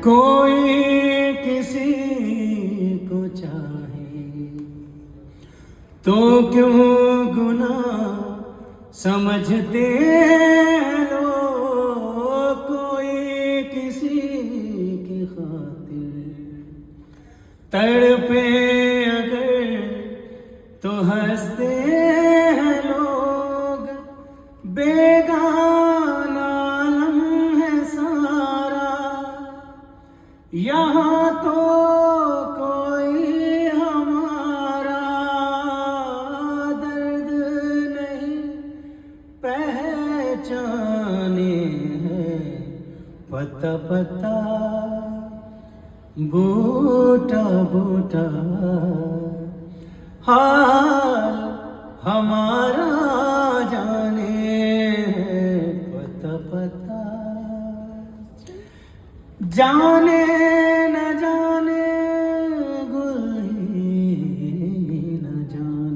कोई किसी को चाहे तो क्यों गुनाह समझते हैं लोग। कोई किसी की खातिर तड़पे अगर तो हंसते हैं लोग। बेगाना आलम है सारा, यहाँ तो कोई हमारा दर्द नहीं पहचाने हैं। पता पता बूटा बूटा हाल हमारा जाने हैं। पता पता जाने